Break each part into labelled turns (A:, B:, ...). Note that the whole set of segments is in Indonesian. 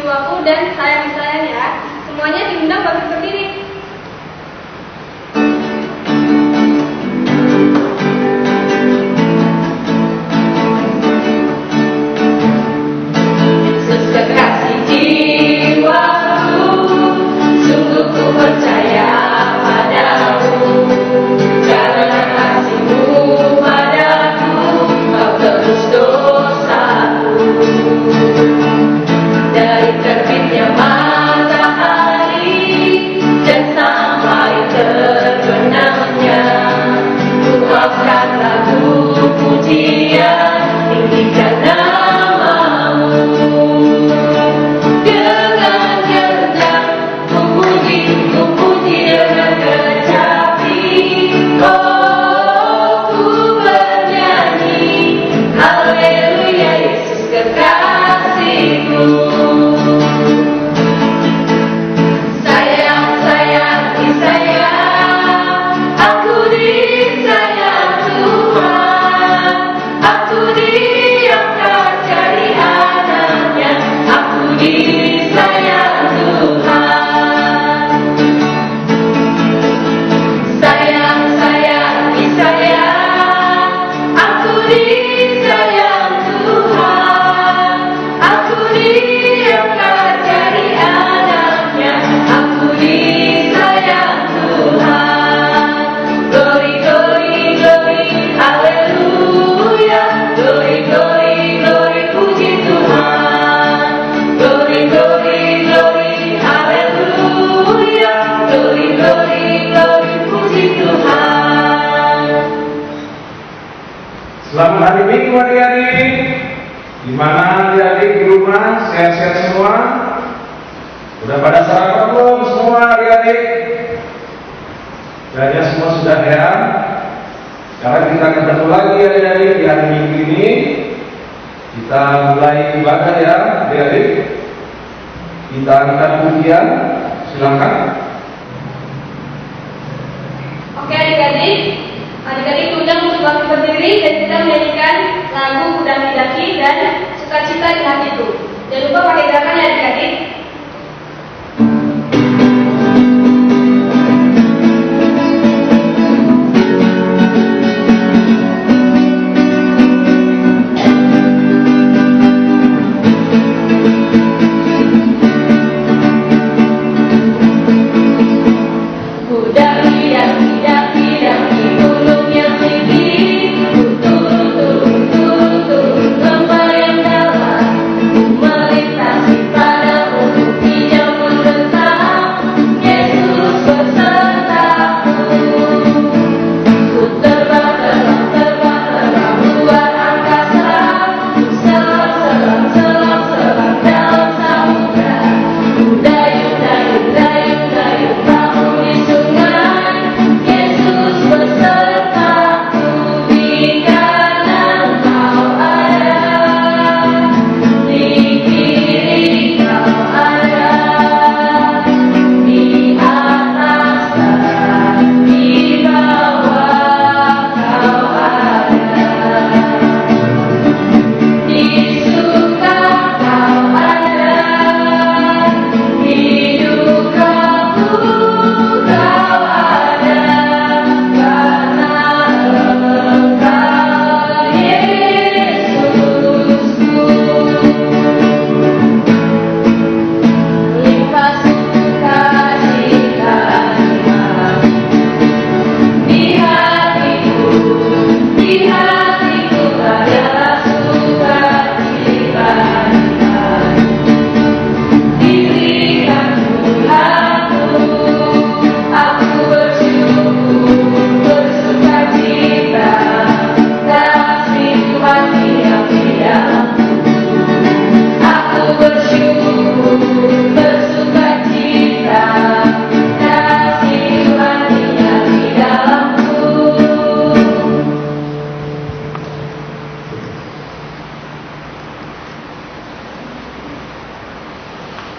A: jiwaku dan sayang-sayang ya. Semuanya diundang bagi berdiri.
B: Selamat hari Minggu adik-adik. Gimana adik-adik di rumah? Sehat-sehat semua? Udah pada sarapan belum semua adik-adik? Kayaknya semua sudah ya. Sekarang kita ketemu lagi adik-adik di hari Minggu ini. Kita mulai ibadah ya adik-adik. Kita angkat pujian. Silakan.
A: Oke adik-adik. Adik-adik diundang untuk bangkit berdiri dan kita menyanyikan lagu Gudang Daki dan Sukacita di Hatiku. Jangan lupa pakai gerakan ya adik-adik.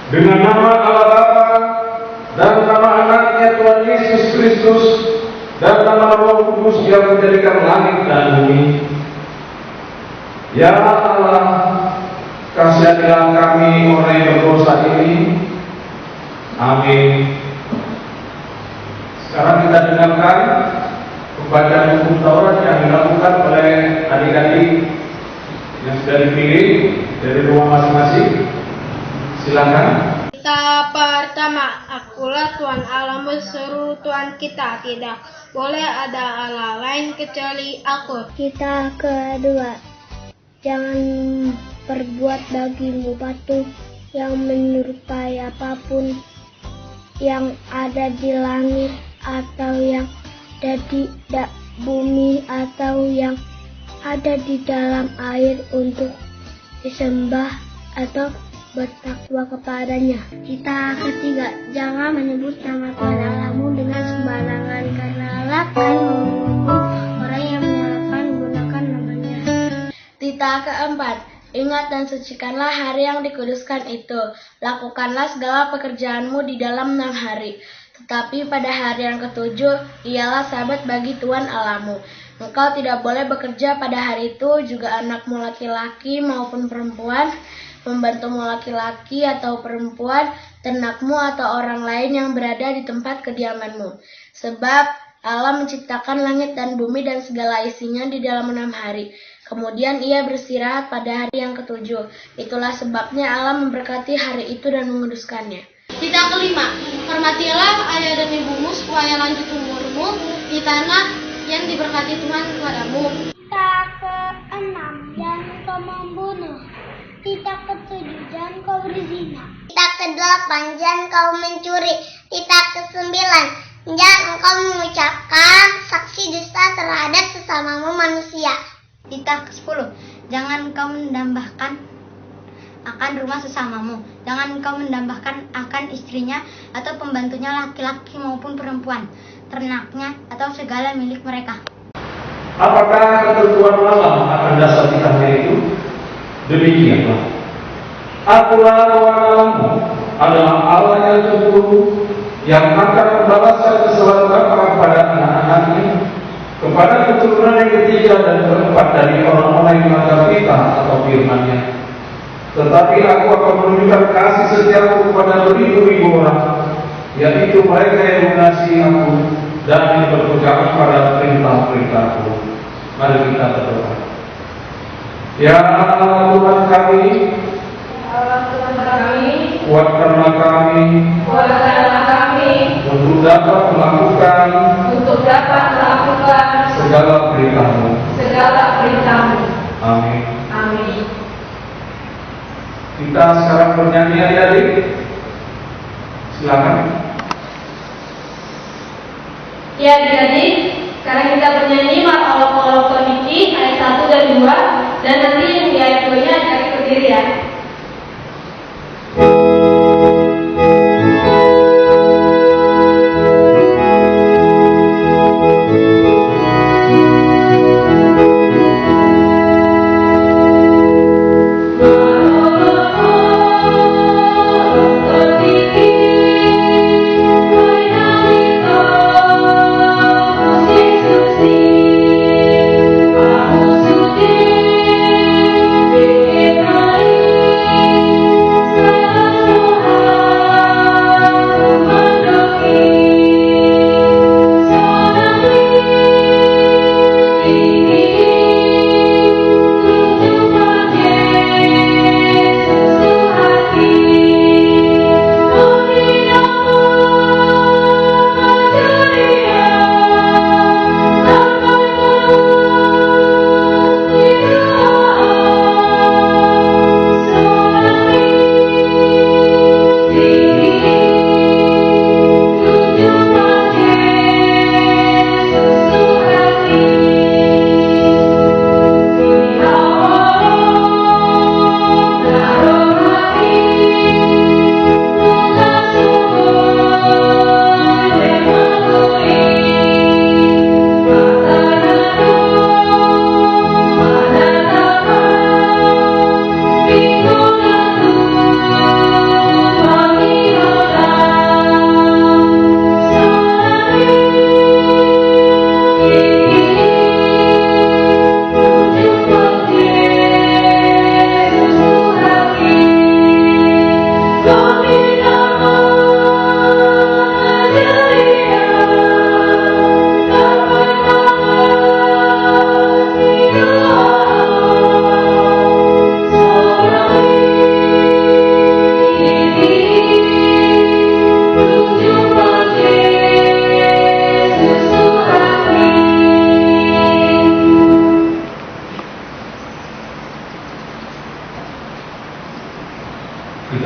B: Dengan nama Allah Bapa dan nama anaknya Tuhan Yesus Kristus dan nama Roh Kudus yang menjadikan langit dan bumi. Ya Allah, Kasihanilah kami orang yang berdosa ini. Amin. Sekarang kita dengarkan pembacaan hukum Taurat yang dilakukan oleh adik-adik yang sudah dipilih dari rumah masing-masing. Silakan.
C: Kita pertama, akulah Tuhan Allah berseru Tuhan kita, tidak boleh ada Allah lain kecuali aku.
D: Kita kedua, jangan perbuat bagimu patung yang menyerupai apapun yang ada di langit atau yang ada di bumi atau yang ada di dalam air untuk disembah atau bertakwa kepadanya. Kita ketiga, jangan menyebut nama Tuhan Allahmu dengan sembarangan, karena Allah akan menghukum orang yang menyalahgunakan namanya.
C: Kita keempat, ingat dan sucikanlah hari yang dikuduskan itu. Lakukanlah segala pekerjaanmu di dalam 6 hari. Tetapi pada hari yang ketujuh, ialah sabat bagi Tuhan Allahmu. Engkau tidak boleh bekerja pada hari itu, juga anakmu laki-laki maupun perempuan, pembantumu laki-laki atau perempuan, ternakmu atau orang lain yang berada di tempat kediamanmu. Sebab Allah menciptakan langit dan bumi dan segala isinya di dalam 6 hari. Kemudian ia beristirahat pada hari yang ketujuh. Itulah sebabnya Allah memberkati hari itu dan menguduskannya.
E: Kita kelima, hormatilah ayah dan ibumu supaya lanjut umurmu di tanah yang diberkati Tuhan kepadamu.
D: Kita keenam, jangan kau membunuh. Kita ketujuh, jangan kau berzina.
F: Kita kedelapan, jangan kau mencuri. Kita kesembilan, jangan engkau mengucapkan saksi dusta terhadap sesamamu manusia.
G: Kita ke-10, jangan engkau mendambahkan akan rumah sesamamu. Jangan engkau mendambahkan akan istrinya atau pembantunya laki-laki maupun perempuan, ternaknya atau segala milik mereka.
B: Apakah ketentuan Allah akan dasar kita itu? Demikianlah. Akulah Tuhan Allahmu, adalah Allah yang cemburu, yang akan membalaskan kesalahan bapa kepada anak-anaknya, kepada keturunan yang ketiga dan keempat dari orang-orang yang melanggar kita atau firman-Nya. Tetapi aku akan menunjukkan kasih setiaku kepada beribu-ribu orang, yaitu mereka yang mengasihi aku dan yang berpegang pada perintah-perintahku. Mari kita berdoa. Ya Allah Tuhan kami, kuatkanlah kami untuk dapat melakukan segala perintah-Mu. Amin. Kita sekarang bernyanyi adik-adik. Silakan.
A: Ya adik-adik, sekarang kita bernyanyi Mar'Allah Koniki ayat 1 dan 2, dan nanti yang di ayat 2-nya adik-adik berdiri ya.
H: Aku sudah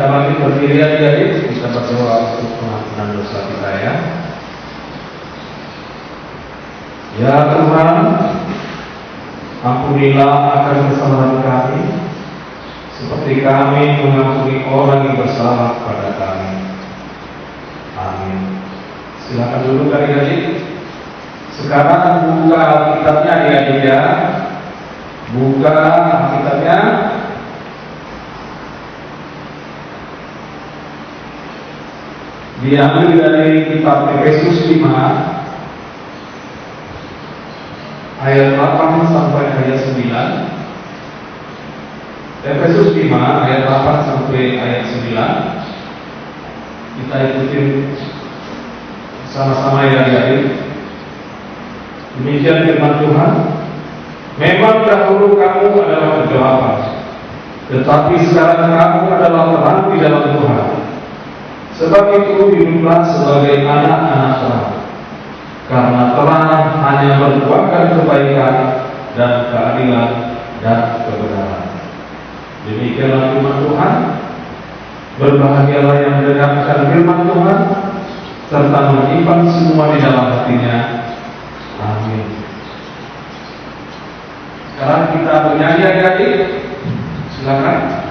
B: Kita bangkit berdiri adik-adik, kita berdoa untuk pengampunan dosa kita ya. Ya Tuhan, ampunilah akan kesalahan kami, seperti kami mengampuni orang yang bersalah pada kami. Amin. Silakan duduk adik-adik. Sekarang buka Alkitabnya adik-adik ya. Buka Alkitabnya. Diambil dari kitab Efesus 5 ayat 8 sampai ayat 9. Efesus 5 ayat 8 sampai ayat 9. Kita ikutin sama-sama ya adik-adik. Demikian firman Tuhan. Memang dahulu kamu adalah kegelapan, tetapi sekarang kamu adalah terang di dalam Tuhan. Sebab itu hiduplah sebagai anak-anak terang, karena terang hanya berbuahkan kebaikan dan keadilan dan kebenaran. Demikianlah firman Tuhan. Berbahagialah yang mendengarkan firman Tuhan serta menyimpan semua di dalam hatinya. Amin. Sekarang kita bernyanyi adik-adik. Silakan.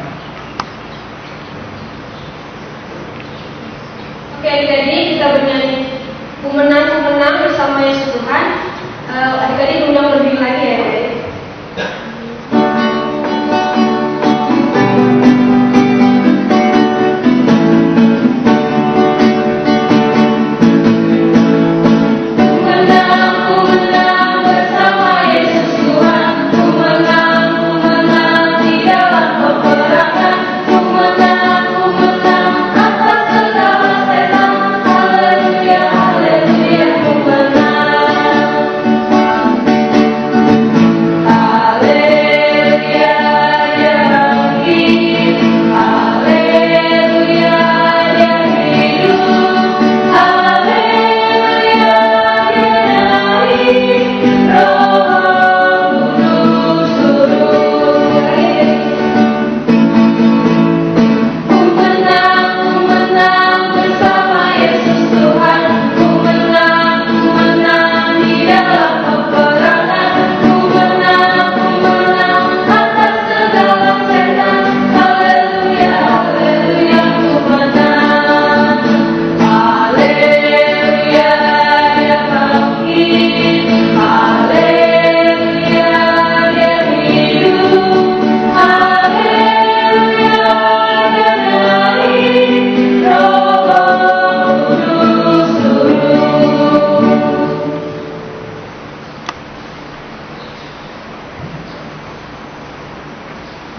A: Oke adik-adik, kita bernyanyi Ku menang bersama Yesus Tuhan. Adik-adik undang berdiri lagi ya adik-adik.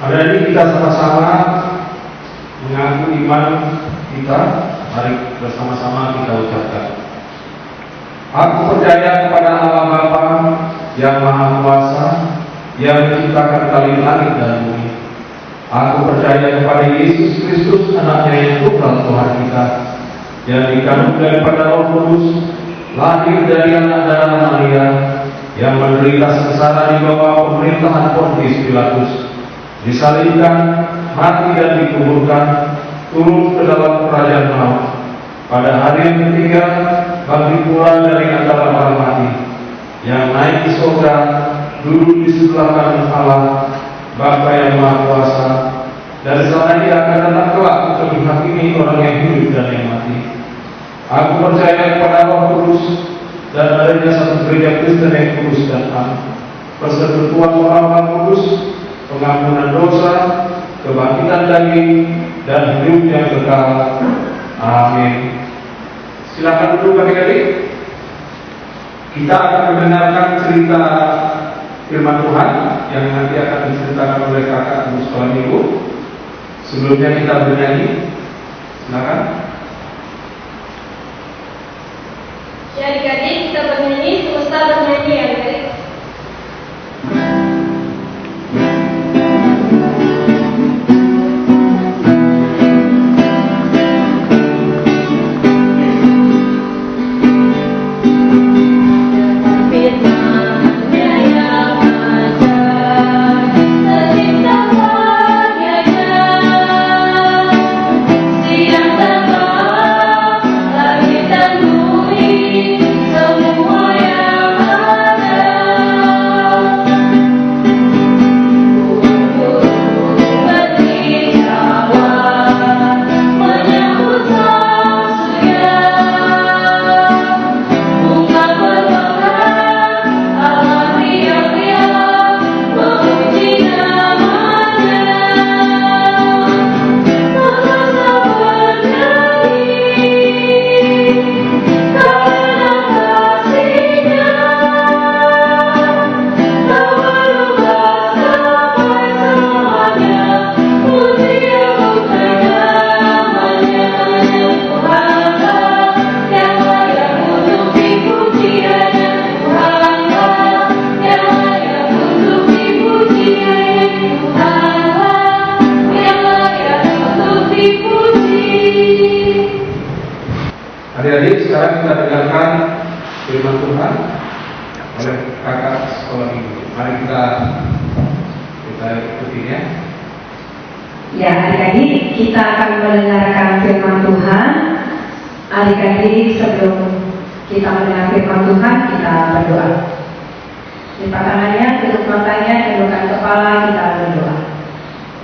B: Adik-adik, kita sama-sama mengaku iman kita. Mari bersama-sama kita ucapkan. Aku percaya kepada Allah Bapa yang Maha Kuasa, yang menciptakan langit dan bumi. Aku percaya kepada Yesus Kristus, anaknya yang tunggal Tuhan kita, yang dikandung daripada Roh Kudus, lahir dari anak darah Maria, yang menderita sengsara di bawah pemerintahan Pontius Pilatus, disalibkan, mati dan dikuburkan, turun ke dalam kerajaan maut. Pada hari yang ketiga, bangkit pula dari antara orang mati, yang naik ke surga, duduk di sebelah kanan Allah, Bapa yang Maha Kuasa. Dari sana Dia akan datang kelak untuk menghakimi orang yang hidup dan yang mati. Aku percaya kepada Roh Kudus dan adanya satu gereja Kristen yang kudus dan am, persekutuan orang kudus, pengampunan dosa, kebangkitan daging, dan hidup yang kekal. Amin. Silakan duduk adik-adik. Kita akan mendengarkan cerita firman Tuhan yang nanti akan diceritakan oleh kakak di sekolah minggu. Sebelumnya kita bernyanyi. Silakan.
A: Ya adik-adik, kita bernyanyi, semesta bernyanyi ya adik-adik.
F: Ku
B: Adik-adik, sekarang kita dengarkan firman Tuhan oleh kakak sekolah ini. Mari kita ikutinya.
H: Ya, adik-adik, kita akan mendengarkan firman Tuhan. Adik-adik, sebelum kita mendengar firman Tuhan, kita berdoa. Lipat tangannya, tutup matanya, tundukkan kepala, kita berdoa.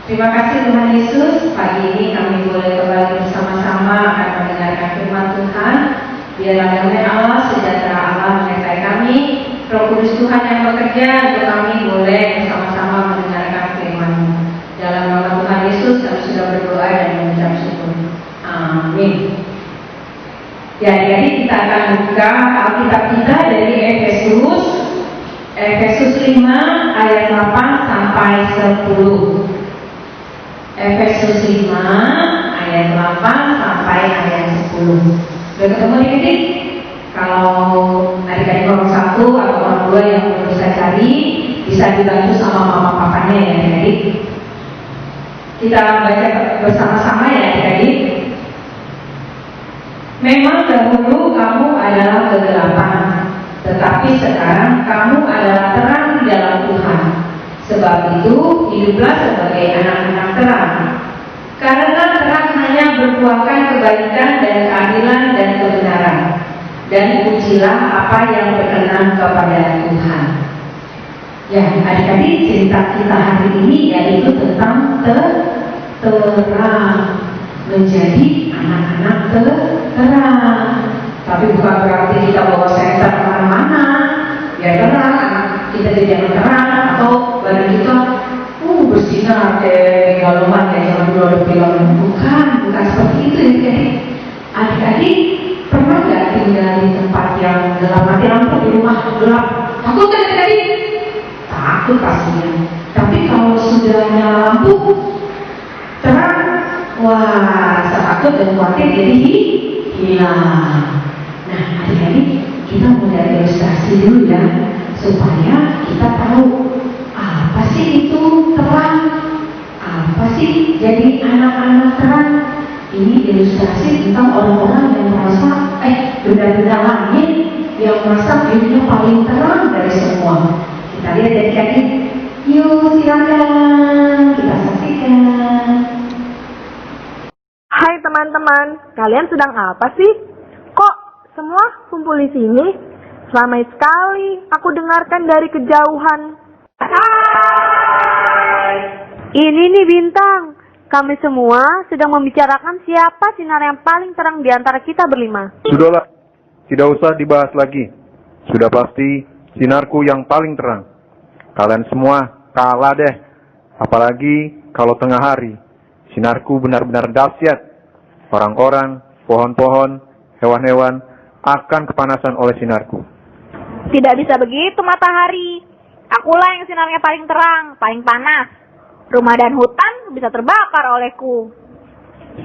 H: Terima kasih Tuhan Yesus, pagi ini kami boleh kembali bersama-sama akan mendengarkan firman Tuhan. Biarlah damai Allah, sejahtera Allah menyertai kami. Roh Kudus Tuhan yang bekerja untuk kami boleh bersama-sama mendengarkan firman-Mu. Dalam nama Tuhan Yesus kami sudah berdoa dan mengucap syukur. Amin. Ya, jadi kita akan buka Alkitab kita dari Efesus 5 ayat 8 sampai 10. Efesus 5 ayat 8 sampai ayat 10. Sudah ketemu adik-adik? Kalau adik-adik nomor 1 atau nomor 2 yang belum bisa cari, bisa dibantu sama mama papanya ya adik-adik. Kita baca bersama-sama ya adik-adik. Memang dahulu kamu adalah kegelapan, tetapi sekarang kamu adalah terang di dalam Tuhan. Sebab itu hiduplah sebagai anak-anak terang. Karena terang hanya berbuahkan kebaikan dan keadilan dan kebenaran. Dan ujilah apa yang berkenan kepada Tuhan. Ya, adik-adik, cerita kita hari ini yaitu tentang terang, menjadi anak-anak terang. Tapi bukan berarti kita bawa senter kemana-mana ya terang, kita jadi terang atau badan kita bersinar kayak galuman kayak zaman dulu ada film. Bukan seperti itu ya. Adik-adik, pernah nggak tinggal di tempat yang gelap, mati lampu di rumah gelap? Takut kan adik-adik? Takut pastinya. Tapi kalau sudah nyala lampu terang, wah, takut dan khawatir jadi hilang. Nah, adik-adik, kita mulai ilustrasi dulu ya, supaya kita tahu apa sih itu terang, apa sih jadi anak-anak terang. Ini ilustrasi tentang orang-orang yang merasa benda-benda langit yang merasa dirinya paling terang dari semua. Kita lihat adik-adik, yuk silakan kita saksikan.
I: Hai teman-teman, kalian sedang apa sih? Kok semua kumpul di sini? Ramai sekali, aku dengarkan dari kejauhan. Hai. Ini nih Bintang, kami semua sedang membicarakan siapa sinar yang paling terang di antara kita berlima.
J: Sudahlah, tidak usah dibahas lagi. Sudah pasti sinarku yang paling terang. Kalian semua kalah deh, apalagi kalau tengah hari. Sinarku benar-benar dahsyat. Orang-orang, pohon-pohon, hewan-hewan akan kepanasan oleh sinarku.
I: Tidak bisa begitu matahari. Akulah yang sinarnya paling terang, paling panas. Rumah dan hutan bisa terbakar olehku.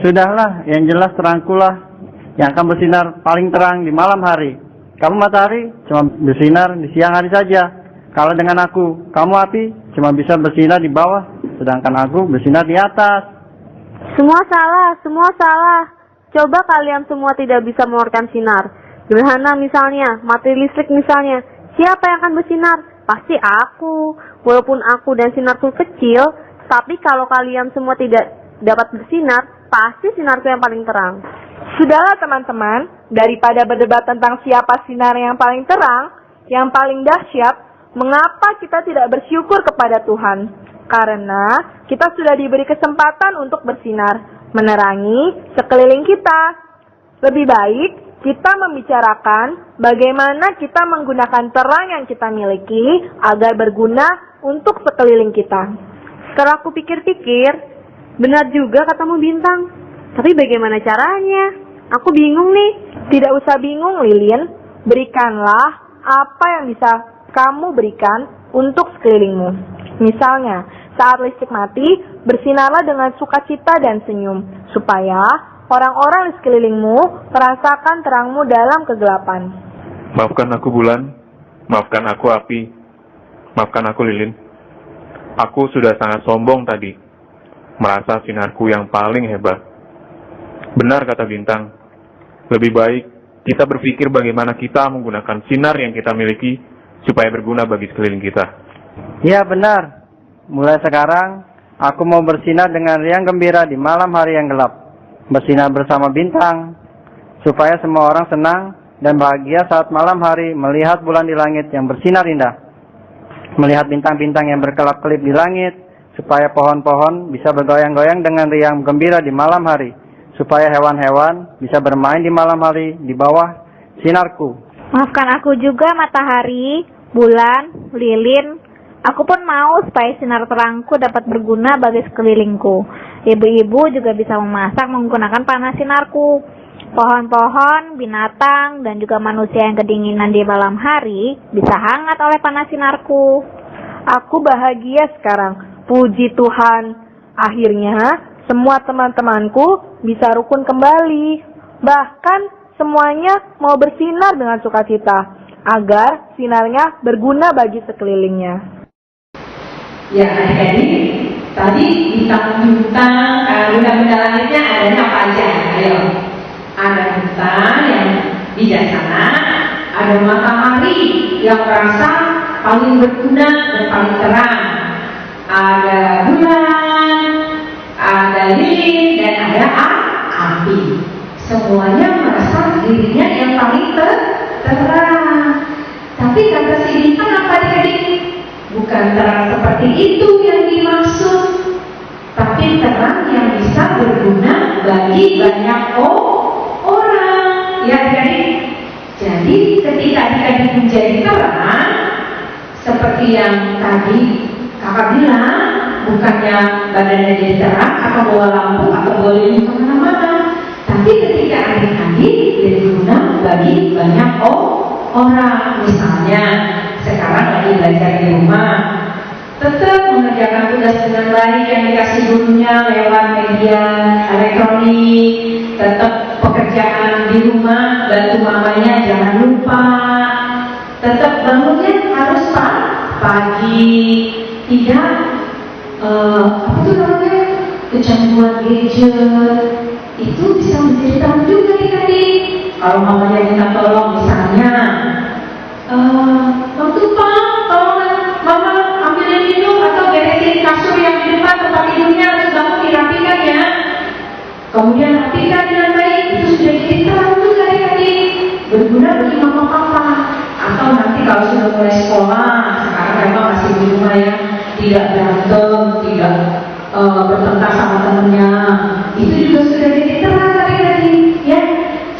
K: Sudahlah, yang jelas terangkulah yang akan bersinar paling terang di malam hari. Kamu matahari cuma bersinar di siang hari saja. Kalau dengan aku, kamu api cuma bisa bersinar di bawah, sedangkan aku bersinar di atas.
I: Semua salah. Coba kalian semua tidak bisa mengeluarkan sinar. Gerhana misalnya, mati listrik misalnya. Siapa yang akan bersinar? Pasti aku. Walaupun aku dan sinarku kecil, tapi kalau kalian semua tidak dapat bersinar, pasti sinarku yang paling terang.
L: Sudahlah teman-teman, daripada berdebat tentang siapa sinar yang paling terang, yang paling dahsyat, mengapa kita tidak bersyukur kepada Tuhan? Karena kita sudah diberi kesempatan untuk bersinar, menerangi sekeliling kita. Lebih baik kita membicarakan bagaimana kita menggunakan terang yang kita miliki agar berguna untuk sekeliling kita. Setelah aku pikir-pikir, benar juga katamu Bintang. Tapi bagaimana caranya? Aku bingung nih. Tidak usah bingung Lilin, berikanlah apa yang bisa kamu berikan untuk sekelilingmu. Misalnya, saat listrik mati, bersinarlah dengan sukacita dan senyum, supaya orang-orang di sekelilingmu merasakan terangmu dalam kegelapan.
J: Maafkan aku bulan, maafkan aku api, maafkan aku lilin. Aku sudah sangat sombong tadi, merasa sinarku yang paling hebat. Benar kata Bintang, lebih baik kita berpikir bagaimana kita menggunakan sinar yang kita miliki supaya berguna bagi sekeliling kita.
K: Iya benar. Mulai sekarang, aku mau bersinar dengan riang gembira di malam hari yang gelap. Bersinar bersama bintang, supaya semua orang senang dan bahagia saat malam hari melihat bulan di langit yang bersinar indah. Melihat bintang-bintang yang berkelap-kelip di langit, supaya pohon-pohon bisa bergoyang-goyang dengan riang gembira di malam hari, supaya hewan-hewan bisa bermain di malam hari di bawah sinarku.
L: Maafkan aku juga matahari, bulan, lilin. Aku pun mau supaya sinar terangku dapat berguna bagi sekelilingku. Ibu-ibu juga bisa memasak menggunakan panas sinarku. Pohon-pohon, binatang, dan juga manusia yang kedinginan di malam hari bisa hangat oleh panas sinarku.
I: Aku bahagia sekarang. Puji Tuhan, akhirnya semua teman-temanku bisa rukun kembali. Bahkan semuanya mau bersinar dengan sukacita, agar sinarnya berguna bagi sekelilingnya.
H: Ya adik-adik, tadi bintang-bintang, benda-benda langitnya adanya apa aja? Ayo, ada bintang yang bijaksana, ada matahari yang merasa paling berguna dan paling terang, ada bulan, ada lilin, dan ada api. Semuanya merasa dirinya yang paling terang. Tapi kata si bintang apa adik-adik? Bukan terang seperti itu yang dimaksud, tapi terang yang bisa berguna bagi banyak orang. Ya adik-adik. Jadi ketika adik-adik menjadi terang, seperti yang tadi kakak bilang, bukannya badannya jadi terang atau bawa lampu atau bawa lilin kemana-mana, tapi ketika adik-adik berguna bagi banyak orang. Misalnya sekarang lagi belajar di rumah, tetap mengerjakan tugas dengan baik yang dikasih gurunya lewat media elektronik. Tetap pekerjaan di rumah, bantu mamanya jangan lupa. Tetap bangunnya harus pagi. Tidak apa itu namanya, kecanduan gadget. Itu bisa menjadi terang juga adik-adik. Kalau mamanya minta tolong, misalnya waktu tolong mama ambilin minum atau beresin kasur yang di depan tempat tidurnya, harus bangun dirapikan ya. Kemudian rapikan dengan baik, itu sudah jadi terang juga adik-adik, berguna bagi mama papa. Atau nanti kalau sudah mulai sekolah, sekarang memang masih di rumah ya, tidak berantem, tidak bertengkar sama temennya, itu juga sudah jadi terang adik-adik ya.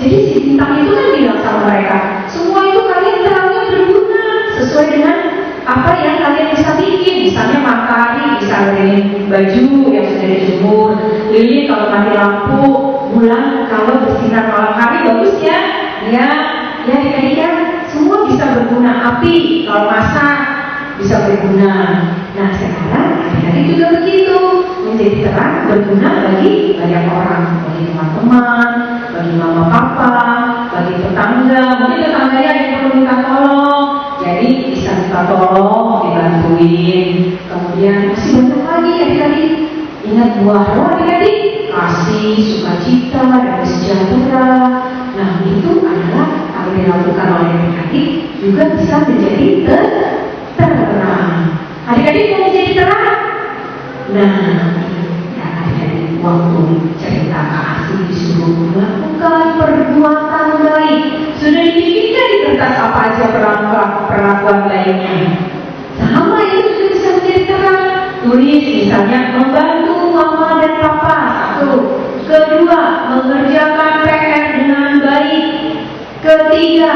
H: Jadi si bintang itu kan bilang sama mereka, semua itu kalian terangnya berguna sesuai dengan apa yang kalian bisa bikin. Misalnya matahari bisa ngering baju yang sudah dijemur, lilin kalau mati lampu, bulan kalau bersinar malam hari bagus ya. Ya adik-adik ya, semua bisa berguna. Api kalau masak bisa berguna. Nah sekarang adik-adik juga begitu, menjadi terang berguna bagi banyak orang, bagi teman-teman, bagi mama papa, bagi tetangga. Mungkin tetangganya ada yang perlu minta tolong, jadi bisa minta tolong, dibantuin. Kemudian masih banyak lagi adik-adik. Ingat buah roh adik-adik, kasih, sukacita, dan sejahtera. Nah itu adalah kalau dilakukan oleh adik-adik juga bisa menjadi terang. Adik-adik mau menjadi terang? Nah, ya adik-adik waktu cerita Kak Asih disuruh melakukan perbuatan baik, sudah dipikirkan di kertas apa aja perlakuan baiknya. Sama itu sudah bisa menjadi terang. Tulis misalnya membantu mama dan papa, satu. Kedua, mengerjakan PR dengan baik. Ketiga,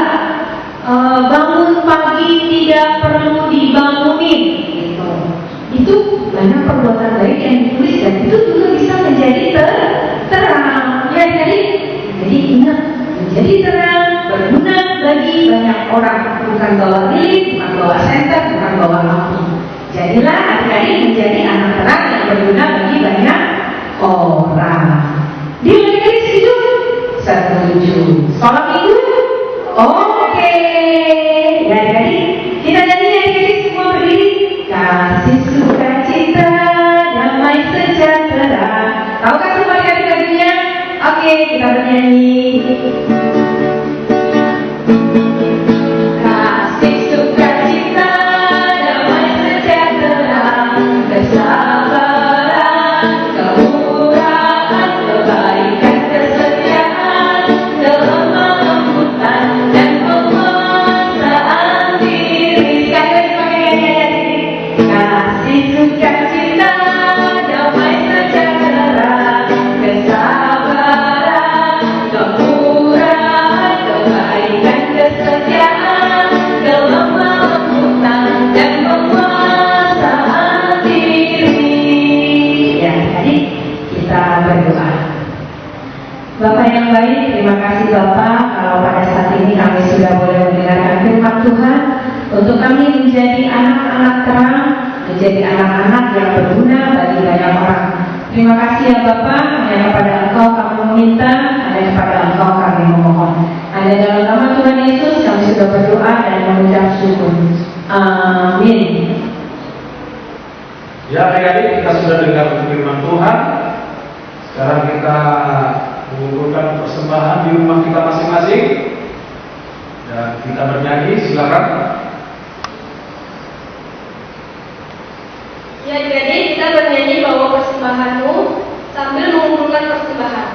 H: bangun pagi tidak perlu dibangunin. Itu banyak perbuatan baik yang ditulis dan itu juga bisa menjadi terang. Ya, jadi ingat, menjadi terang berguna bagi banyak orang, bukan bawa lilin, bukan bawa senter, bukan bawa api. Jadilah adik-adik menjadi anak terang yang berguna bagi banyak orang. Di adik-adik setuju? Setuju. Sekolah minggu? Oke. Ya adik-adik, kita nyanyi adik-adik semua berdiri. Kasih sukacita, damai sejahtera. Tahukah semua adik-adik lagunya? Oke, kita bernyanyi. Tuhan yang baik, terima kasih Bapak kalau pada saat ini kami sudah boleh mendengarkan firman Tuhan untuk kami menjadi anak-anak terang, menjadi anak-anak yang berguna bagi banyak orang. Terima kasih ya Bapak, hanya kepada Engkau kami meminta, hanya kepada Engkau kami memohon. Hanya dalam nama Tuhan Yesus kami sudah berdoa dan mengucap syukur. Amin.
B: Ya, adik-adik, kita sudah dengar firman Tuhan. Sekarang kita mengumpulkan persembahan di rumah kita masing-masing dan kita bernyanyi. Silakan.
A: Ya, adik-adik, kita bernyanyi bawa persembahanmu sambil mengumpulkan persembahan.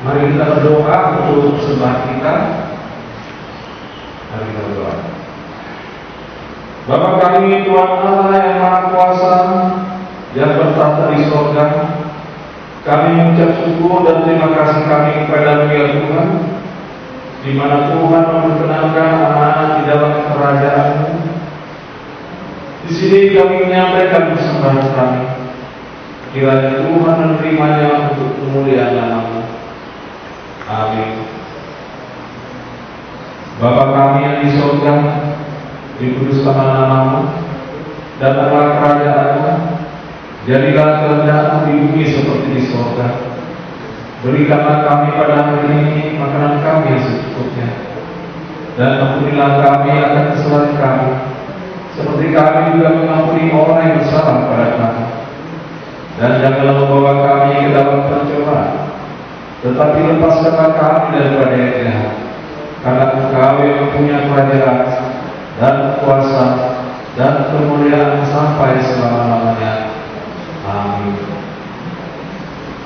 B: Mari kita berdoa untuk persembahan kita. Mari kita berdoa. Bapa kami, Tuhan Allah yang Maha Kuasa, yang bertahta di sorga, kami mengucap syukur dan terima kasih kami kepada ya Tuhan, di mana Tuhan memperkenalkan anak-anak di dalam kerajaan-Mu. Di sini kami menyampaikan persembahan kami. Kiranya Tuhan menerimanya untuk kemuliaan nama-Mu. Amin. Bapa kami yang di surga, dikuduskanlah nama-Mu, datanglah kerajaan-Mu, jadilah kehendak-Mu di bumi seperti di surga. Berikanlah kami pada hari ini makanan kami yang secukupnya, dan ampunilah kami akan kesalahan kami, seperti kami juga mengampuni orang yang bersalah pada kami. Dan janganlah membawa kami ke dalam pencobaan, tetapi lepaskanlah kami daripada yang jahat, karena Engkau yang mempunyai kerajaan dan kuasa dan kemuliaan sampai selama-lamanya. Amin.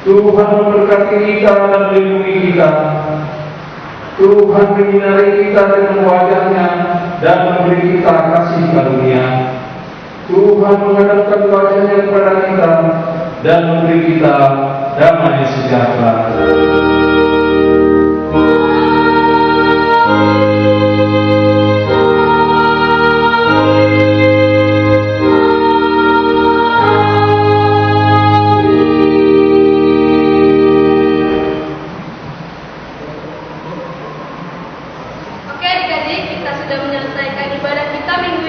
B: Tuhan memberkati kita dan melindungi kita. Tuhan menyinari kita dengan wajah-Nya dan memberi kita kasih karunia. Tuhan menghadapkan wajah-Nya kepada kita dan memberi kita damai sejahtera.
A: Oke adik-adik, kita sudah menyelesaikan ibadah kita minggu